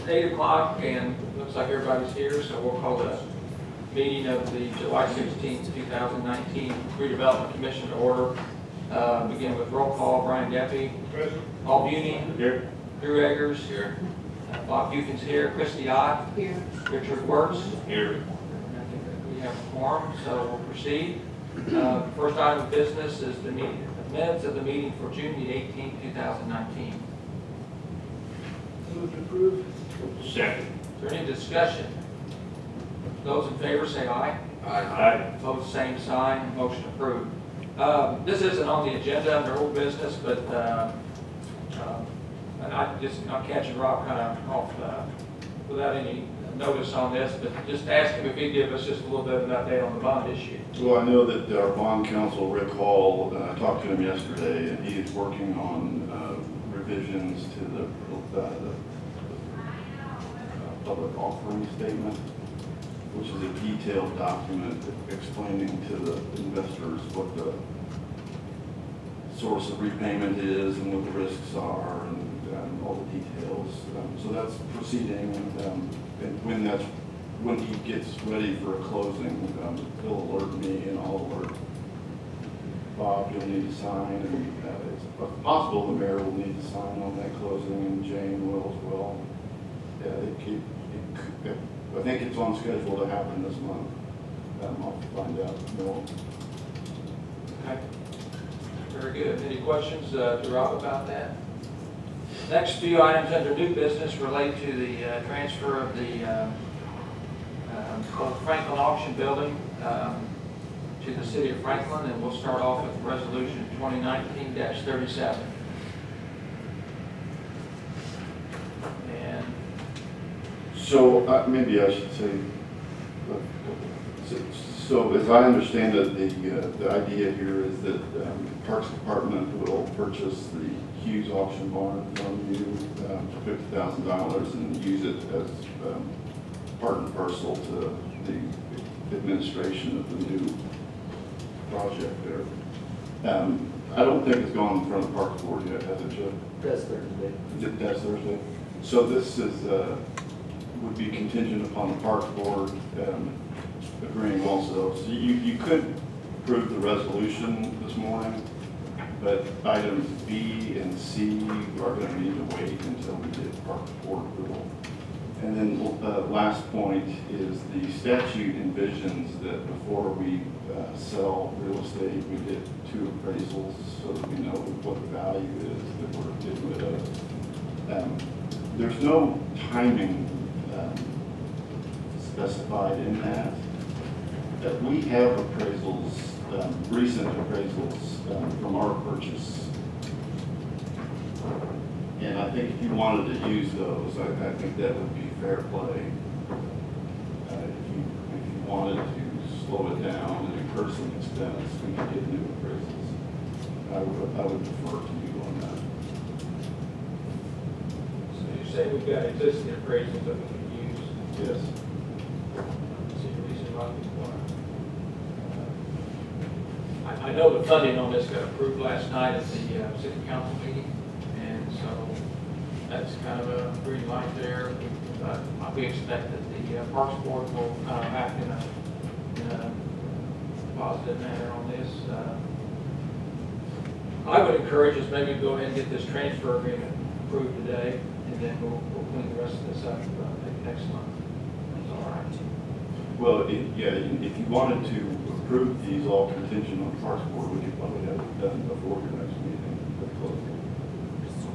8 o'clock and looks like everybody's here, so we'll call the meeting of the July 16th, 2019 Redevelopment Commission to order. Begin with roll call. Brian Geppy. Present. Paul Buny. Here. Drew Eggers. Here. Bob Buchan's here. Christy Ott. Here. Richard Wertz. Here. And I think that we have a quorum, so we'll proceed. First item of business is the minutes of the meeting for June the 18th, 2019. Move to approve. Second. Is there any discussion? Those in favor say aye. Aye. Opposed, same sign. Motion approved. This isn't on the agenda under old business, but and I'm catching Rob kind of off without any notice on this, but just ask him if he'd give us just a little bit of an update on the bond issue. Well, I know that our bond counsel, Rick Hall, I talked to him yesterday, and he is working on revisions to the public offering statement, which is a detailed document explaining to the investors what the source of repayment is and what the risks are and all the details. So that's proceeding, and when he gets ready for a closing, he'll alert me and I'll alert Bob. You'll need to sign, and it's possible the mayor will need to sign on that closing, and Jane will as well. I think it's on schedule to happen this month. I'll find out more. Okay. Very good. Any questions to Rob about that? Next few items under new business relate to the transfer of the Franklin Auction Building to the City of Franklin, and we'll start off with Resolution 2019-37. And So maybe I should say, so as I understand it, the idea here is that Parks Department will purchase the Hughes auction barn from you for $50,000 and use it as part and parcel to the administration of the new project there. I don't think it's gone in front of the Parks Board yet, has it, Joe? That's Thursday. That's Thursday. So this is would be contingent upon the Parks Board agreeing also. So you could approve the resolution this morning, but items B and C are going to need to wait until we get Parks Board approval. And then last point is the statute envisions that before we sell real estate, we get 2 appraisals so that we know what the value is that we're getting rid of. There's no timing specified in that. We have appraisals, recent appraisals from our purchase. And I think if you wanted to use those, I think that would be fair play. If you wanted to slow it down and incur some expense, we could get new appraisals. I would defer to you on that. so you say we've got existing appraisals that we can use. Yes. See the reason why we want to. I know the funding on this got approved last night at the city council meeting, and so that's kind of a green light there. We expect that the Parks Board will act in a positive manner on this. I would encourage us maybe to go ahead and get this transfer agreement approved today, and then we'll clean the rest of this up maybe next month. That's all right. Well, if you wanted to approve these all contingent on Parks Board, we could probably have it done before your next meeting with closing.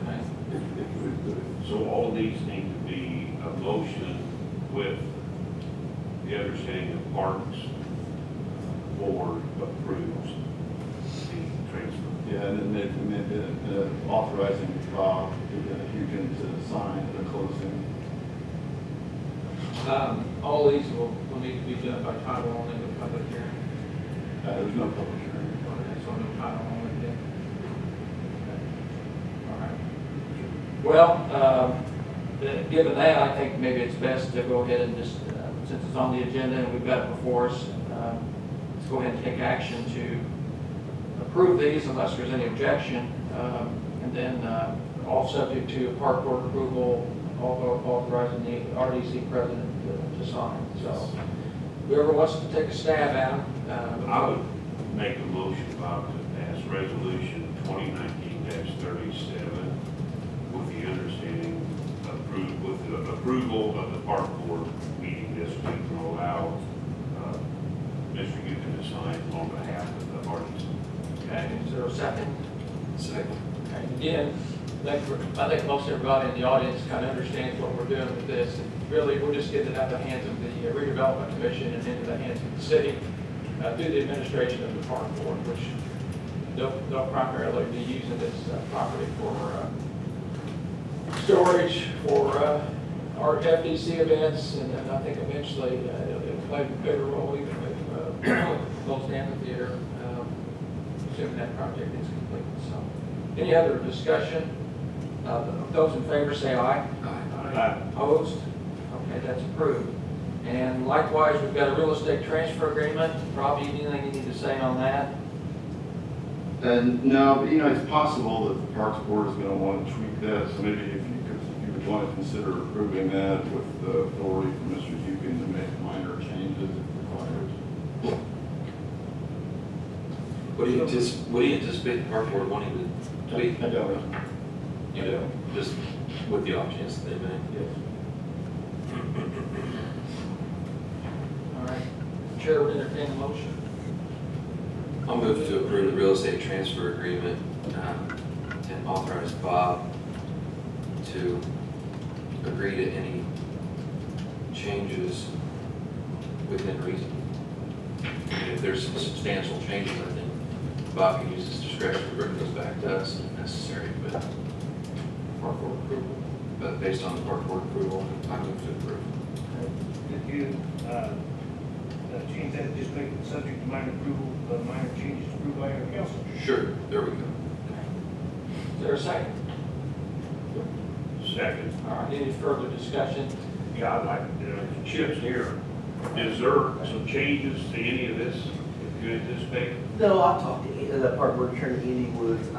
Okay. So all these need to be a motion with the understanding that Parks Board approves the transfer. Yeah, and then authorizing Bob Hugan to sign at the closing. All these will need to be done by title only with public hearing. There's no public hearing. Okay, so no title only then. Okay. All right. Well, given that, I think maybe it's best to go ahead and just, since it's on the agenda and we've got it before us, let's go ahead and take action to approve these unless there's any objection. And then all subject to park board approval authorizing the RDC president to sign. So whoever wants to take a stab at them. I would make a motion about to pass resolution 2019-37 with the understanding with the approval of the park board meeting this week to allow Mr. Yukon to sign on behalf of the RDC. Okay, is there a second? Second. Okay, again, I think most everybody in the audience kind of understands what we're doing with this. And really, we're just getting it out of the hands of the Redevelopment Commission and into the hands of the city through the administration of the park board, which they'll primarily be using this property for storage for our FDC events, and then I think eventually it'll play a bigger role even with closed amphitheater, assuming that project is complete. So, any other discussion? Those in favor say aye. Aye. Opposed? Okay, that's approved. And likewise, we've got a real estate transfer agreement. Rob, anything you need to say on that? No, but it's possible that the Parks Board is going to want to tweak that, so maybe if you would want to consider approving that with the authority for Mr. Yukon to make minor changes if required. What do you anticipate the park board wanting to tweak? I don't know. You know, just with the options they make? Yes. All right. Chair would entertain a motion. I'll move to approve the real estate transfer agreement and authorize Bob to agree to any changes within reason. And if there's some substantial changes, I think Bob can use his discretion to bring those back to us if necessary, but Park board approval. based on the park board approval, I move to approve. If you change that, just make it subject to minor approval, minor changes approved by our council. Sure, there we go. Is there a second? Second. All right, any further discussion? Yeah, I'd like Chip's here. Is there some changes to any of this that you anticipate? No, I talked to the park board attorney, Andy Woods. I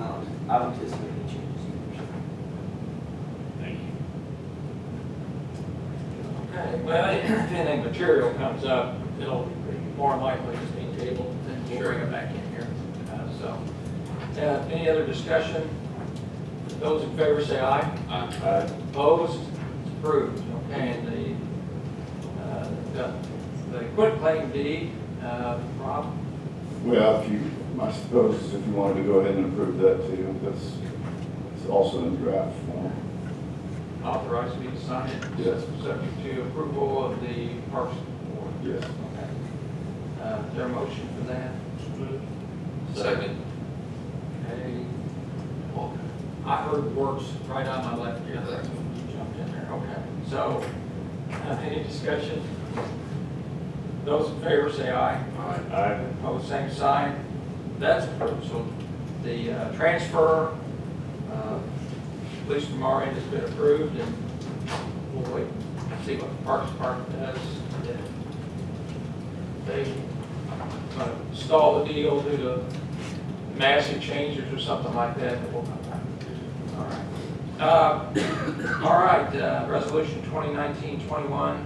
don't anticipate any changes. Thank you. Okay, well, if anything material comes up, it'll be more likely just be tabled, and we'll bring it back in here. Any other discussion? Those in favor say aye. Aye. Opposed? It's approved. Okay, and the quitclaim deed, Rob? Well, I suppose if you wanted to go ahead and approve that too, it's also in draft form. Authorized me to sign it? Yes. Subject to approval of the Parks Board? Yes. Okay. Is there a motion for that? Second. Okay. Well, I heard words right on my left ear. That's when you jumped in there. Okay. So, any discussion? Those in favor say aye. Aye. Opposed, same sign. That's approved. So the transfer, at least from our end, has been approved, and we'll wait and see what the Parks Department does. If they stall the deal due to massive changes or something like that, then we'll come back. All right, resolution 2019-21.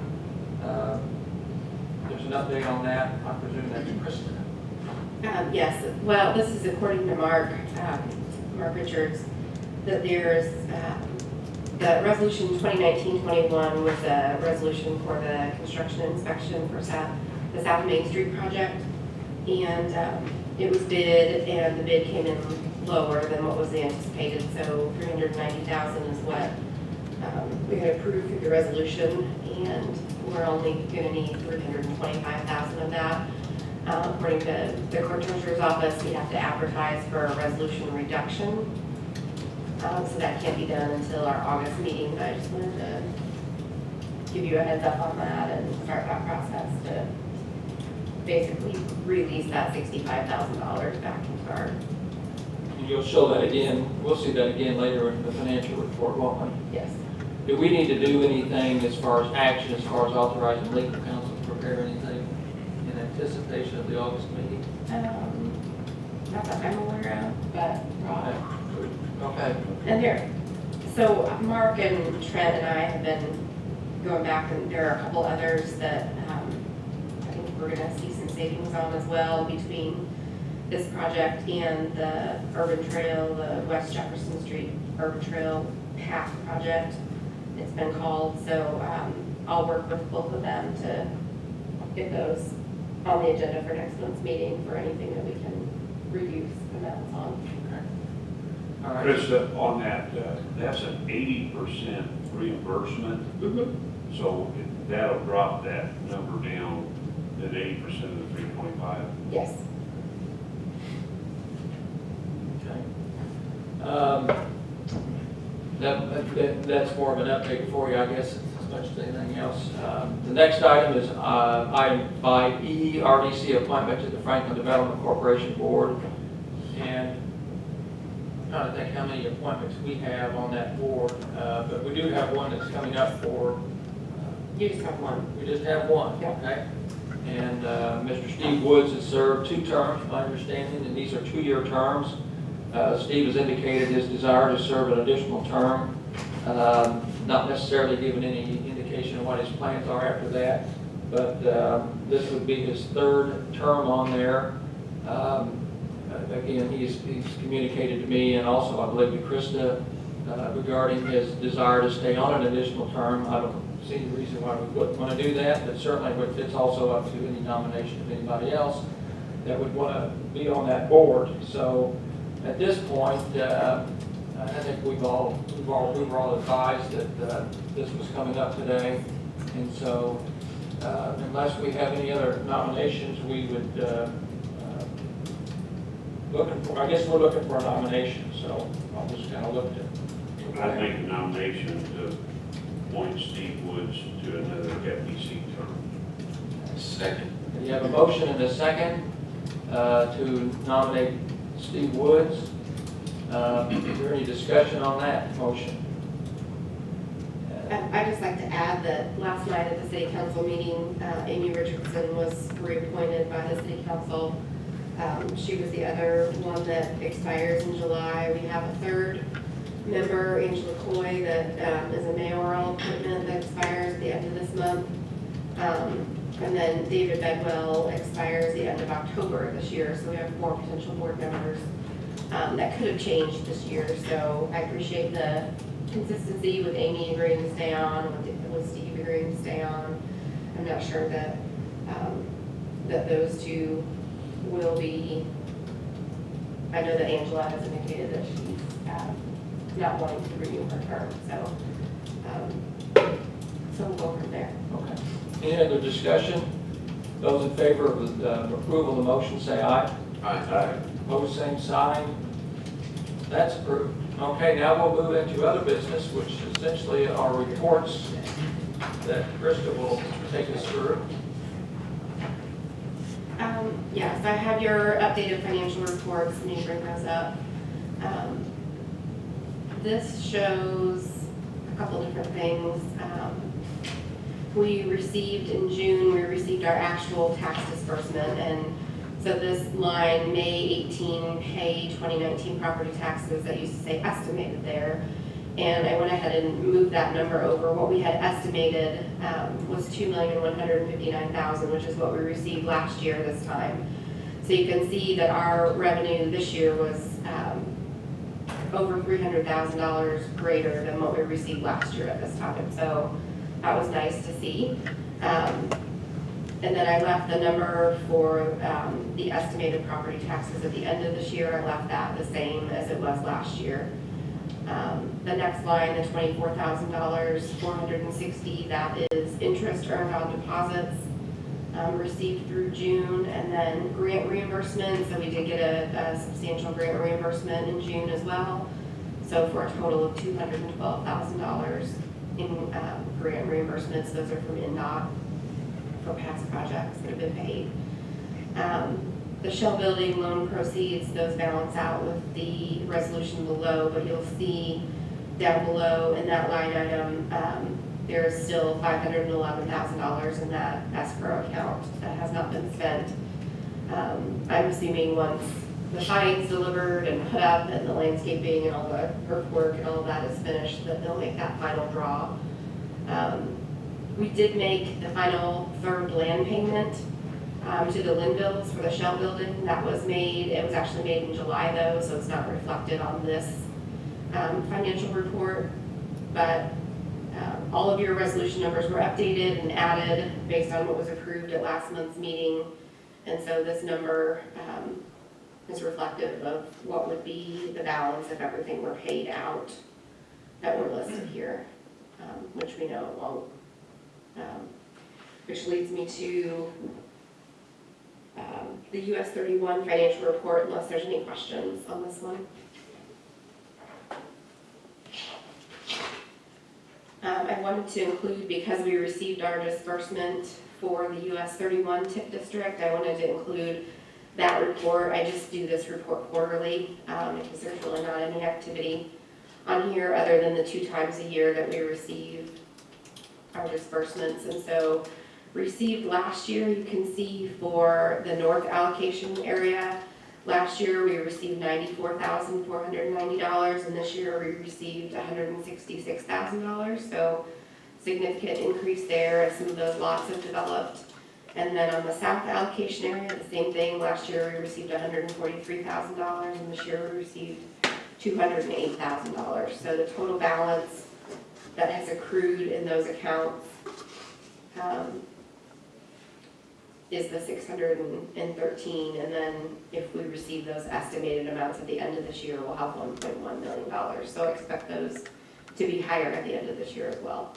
There's an update on that. I presume that's Kristen. Yes, well, this is according to Mark Richards, that there's the resolution 2019-21 was a resolution for the construction inspection for the South Main Street project. And it was bid, and the bid came in lower than what was anticipated, so $390,000 is what we had approved through the resolution, and we're only going to need $325,000 of that. According to the court treasurer's office, we have to advertise for a resolution reduction, so that can't be done until our August meeting. But I just wanted to give you a heads up on that and start that process to basically release that $65,000 back into our. And you'll show that again. We'll see that again later in the financial report, won't we? Yes. Do we need to do anything as far as action, as far as authorizing legal counsel to prepare anything in anticipation of the August meeting? Not that I'm aware of, but Rob. Okay. And here, So Mark and Trent and I have been going back, and there are a couple others that I think we're gonna see some savings on as well between this project and the urban trail, the West Jefferson Street Urban Trail Path Project, it's been called. So I'll work with both of them to get those on the agenda for next month's meeting for anything that we can reduce amounts on. All right. Krista, on that, that's an 80% reimbursement, so that'll drop that number down at 80% of the 325. Yes. Okay. That's more of an update for you, I guess, as much as anything else. The next item is item 5E, RDC appointment to the Franklin Development Corporation Board. And I'm trying to think how many appointments we have on that board, but we do have one that's coming up for, You just have one. we just have one, Yeah. okay? And Mr. Steve Woods has served 2 terms, my understanding, and these are 2-year terms. Steve has indicated his desire to serve an additional term, not necessarily given any indication of what his plans are after that, but this would be his 3rd term on there. Again, he's communicated to me and also, I believe, to Krista regarding his desire to stay on an additional term. I don't see any reason why we wouldn't want to do that, but certainly it's also up to any nomination of anybody else that would want to be on that board. So at this point, I think we were all advised that this was coming up today, and so unless we have any other nominations, we would I guess we're looking for a nomination. So I'll just kind of look to. I make a nomination to appoint Steve Woods to another deputy seat term. Second. You have a motion and a second to nominate Steve Woods. Is there any discussion on that motion? I'd just like to add that last night at the city council meeting, Amy Richardson was reappointed by the city council. She was the other one that expires in July. We have a 3rd member, Angela Coy, that is a mayoral appointment that expires at the end of this month. And then David Bedwell expires the end of October this year, so we have 4 potential board members that could have changed this year. So I appreciate the consistency with Amy agreeing to stay on, with Steve agreeing to stay on. I'm not sure that that those 2 will be. I know that Angela has indicated that she's not wanting to renew her term, so we'll go from there. Okay. Any other discussion? Those in favor of the approval of the motion say aye. Aye. Opposed, same sign. That's approved. Okay, now we'll move into other business, which essentially are reports that Krista will take us through. Yes, I have your updated financial reports, and you bring those up. This shows a couple different things. We received in June, we received our actual tax disbursement, and so this line, May 18, pay 2019 property taxes, that used to say estimated there. And I went ahead and moved that number over. What we had estimated was $2,159,000, which is what we received last year this time. So you can see that our revenue this year was over $300,000 greater than what we received last year at this time. So that was nice to see. And then I left the number for the estimated property taxes at the end of this year. I left that the same as it was last year. The next line, the $24,000, $460, that is interest earned on deposits received through June, and then grant reimbursement. So we did get a substantial grant reimbursement in June as well. So for a total of $212,000 in grant reimbursements. Those are from INDOT for past projects that have been paid. The Shell building loan proceeds, those balance out with the resolution below, but you'll see down below in that line item, there is still $511,000 in that escrow account that has not been spent. I'm assuming once the siding's delivered and put up and the landscaping and all the earthwork and all of that is finished, that they'll make that final draw. We did make the final third land payment to the Linvilles for the Shell building. That was made, it was actually made in July though, so it's not reflected on this financial report. But all of your resolution numbers were updated and added based on what was approved at last month's meeting. And so this number is reflective of what would be the balance if everything were paid out that were listed here, which we know it won't. Which leads me to the US 31 financial report, unless there's any questions on this one. I wanted to include, because we received our disbursement for the US 31 TIP district, I wanted to include that report. I just do this report quarterly because there's really not any activity on here other than the 2 times a year that we receive our disbursements. And so received last year, you can see for the north allocation area, last year we received $94,490 and this year we received $166,000. So significant increase there as some of those lots have developed. And then on the south allocation area, the same thing. Last year we received $143,000 and this year we received $208,000. So the total balance that has accrued in those accounts is the 613, and then if we receive those estimated amounts at the end of this year, we'll have $1.1 million. So I expect those to be higher at the end of this year as well.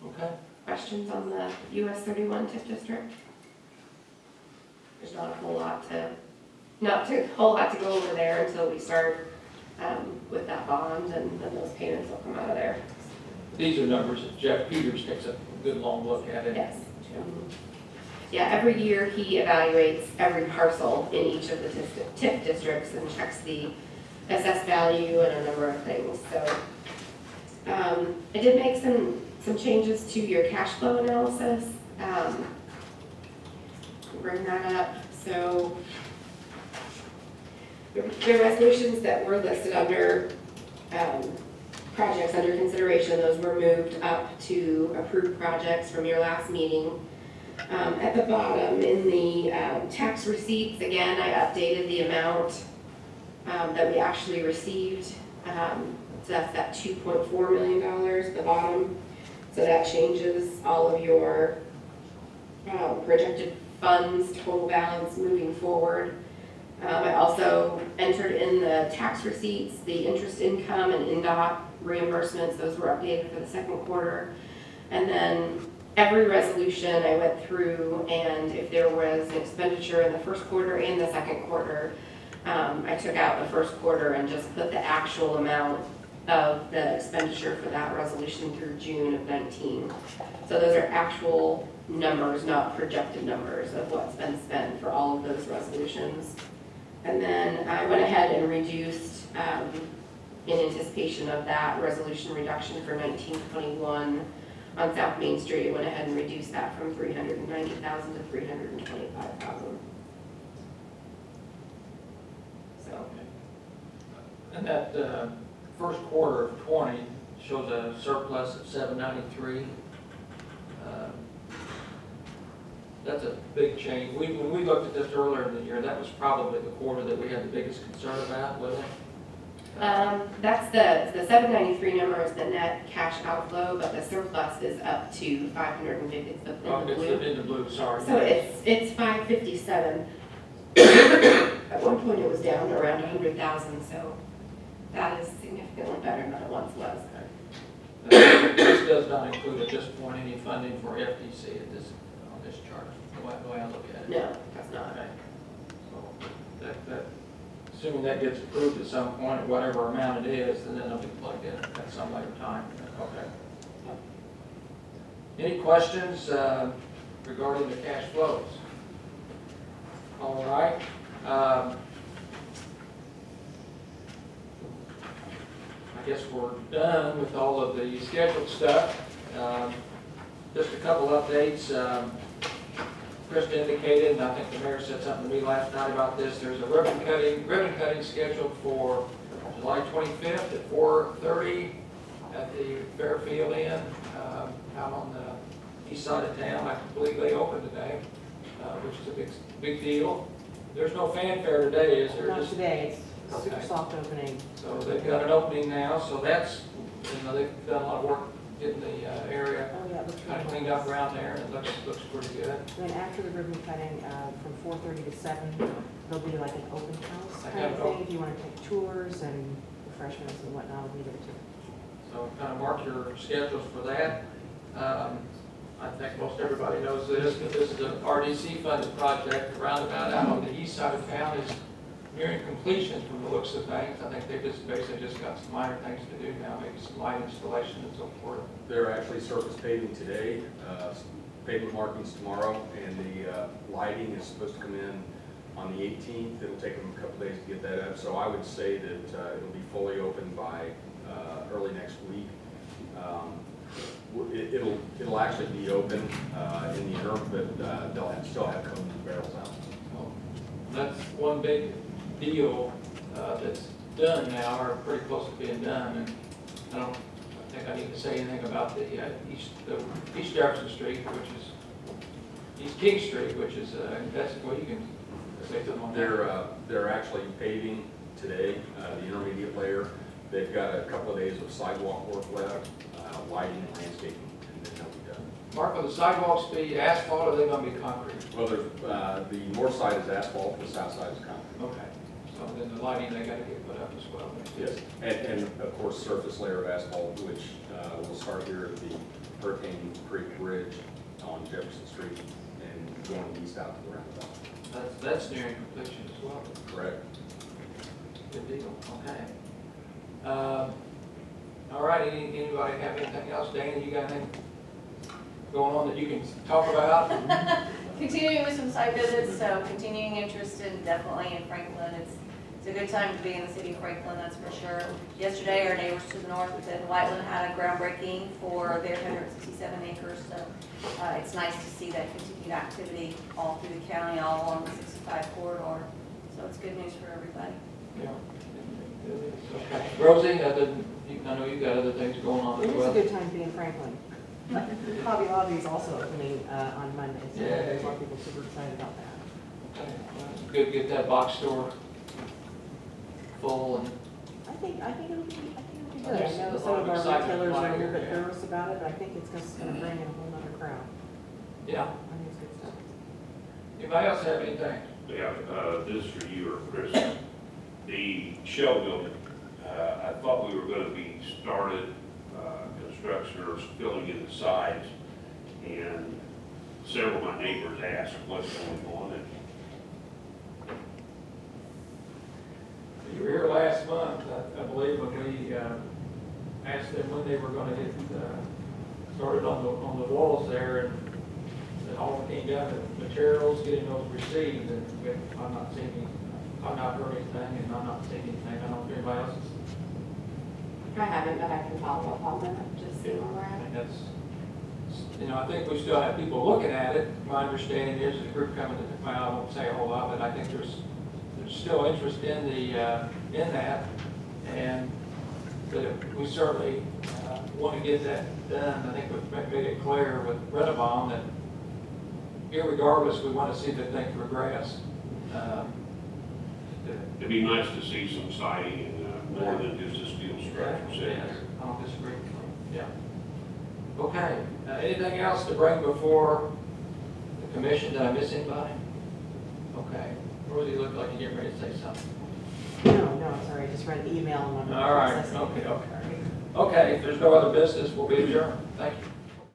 Okay. Questions on the US 31 TIF district? There's not a whole lot to go over there until we start with that bond, and then those payments will come out of there. These are numbers that Jeff Peters takes a good long look at it. Yes. Yeah, every year he evaluates every parcel in each of the TIF districts and checks the assessed value and a number of things. So I did make some changes to your cash flow analysis. Bring that up. So the resolutions that were listed under projects under consideration, those were moved up to approved projects from your last meeting. At the bottom in the tax receipts, again, I updated the amount that we actually received. So that's that $2.4 million at the bottom. So that changes all of your projected funds, total balance moving forward. I also entered in the tax receipts, the interest income and INDOT reimbursements. Those were updated for the second quarter. And then every resolution I went through, and if there was an expenditure in the first quarter and the second quarter, I took out the first quarter and just put the actual amount of the expenditure for that resolution through June of 19. So those are actual numbers, not projected numbers of what's been spent for all of those resolutions. And then I went ahead and reduced, in anticipation of that resolution reduction for 1921 on South Main Street, I went ahead and reduced that from $390,000 to $325,000. So. And that first quarter of 20 shows a surplus of 793. That's a big change. When we looked at this earlier in the year, that was probably the quarter that we had the biggest concern about, wasn't it? That's the 793 number is the net cash outflow, but the surplus is up to 550. It's the blue. It's in the blue, sorry. So it's 557. At one point it was down to around 100,000, so that is significantly better than it once was. This does not include at this point any funding for FTC on this chart, the way I look at it. No, that's not. Okay. So assuming that gets approved at some point, at whatever amount it is, and then it'll be plugged in at some later time. Okay. Any questions regarding the cash flows? All right. I guess we're done with all of the scheduled stuff. Just a couple updates. Krista indicated, and I think the mayor said something to me last night about this, there's a ribbon cutting scheduled for July 25th at 4:30 at the Fairfield Inn, out on the east side of town. I believe they opened today, which is a big deal. There's no fanfare today, is there? Not Just- today, it's a super Okay. soft opening. So they've got an opening now, so that's, they've done a lot of work getting the area Oh, yeah, it looks kind of really cleaned up nice. around there, and it looks pretty good. Then after the ribbon cutting, from 4:30 to 7, there'll be like an open house I kind have of it thing. open. If you want to take tours and refreshments and whatnot, will be there too. So kind of mark your schedules for that. I think most everybody knows this, but this is an RDC funded project. The roundabout out on the east side of town is nearing completion from the looks of things. I think they just basically just got some minor things to do now, maybe some light installation and so forth. They're actually surface paving today, pavement markings tomorrow, and the lighting is supposed to come in on the 18th. It'll take them a couple days to get that up, so I would say that it'll be fully open by early next week. It'll actually be open in the interim, but they'll still have cones and barrels out. So that's one big deal that's done now, or pretty close to being done. And I think I need to say anything about the East Jefferson Street, which is East King Street, which is, that's, well, you can say something on that. They're actually paving today, the intermediate layer. They've got a couple of days of sidewalk work left, lighting and landscaping, and then they'll be done. Mark, will the sidewalks be asphalt, or are they gonna be concrete? Well, the north side is asphalt, the south side is concrete. Okay, so then the lighting, they gotta get put up as well. Yes, and of course, surface layer of asphalt, which will start here at the Hurricane Creek Bridge on Jefferson Street and going east out to the roundabout. That's nearing completion as well. Correct. Good deal, okay. All right, anybody have anything else? Dana, you got anything going on that you can talk about? Continuing with some site visits, so continuing interest in definitely in Franklin. It's a good time to be in the city of Franklin, that's for sure. Yesterday, our neighbors to the north within Whiteland had a groundbreaking for their 167 acres. So it's nice to see that continued activity all through the county, all along the 65 corridor. So it's good news for everybody. Yeah. Okay. Rosie, I know you got other things going on It as is a well. good time to be in Franklin. Hobby Lobby is also opening on Monday, so Yeah. there's a lot of people super excited about that. Okay, well, it's good to get that box store full and I think it'll be good. There's I know a some lot of of our excitement retailers are a behind little it, bit yeah. nervous about it, but I think it's just gonna bring in a whole nother crowd. yeah. I think it's good stuff. Anybody else have anything? Yeah, this is for you or Chris. The Shell building, I thought we were gonna be started, construction or filling in the sides, and several of my neighbors asked what's going on, and You were here last month, I believe, when we asked them when they were gonna get started on the walls there, and it all came down to materials, getting those received, and I've not heard anything, and I'm not seeing anything. I don't know if anybody else is. I haven't, but I can follow up on that, just see where we're I at. think that's, I think we still have people looking at it. My understanding is the group coming to, well, I won't say a whole lot, but I think there's still interest in in that. And but we certainly want to get that done. I think we've made it clear with Redevelopment that irregardless, we want to see the thing progress. it'd be nice to see some siding and more than just a steel structure sitting Yes, there. I don't disagree. Yeah. Okay, anything else to bring before the commission? Did I miss anybody? Okay, Rosie, looked like you're getting ready to say something. No, sorry, I just read the email and I'm All right, processing. okay. Sorry. Okay, if there's no other business, we'll be adjourned. Thank you.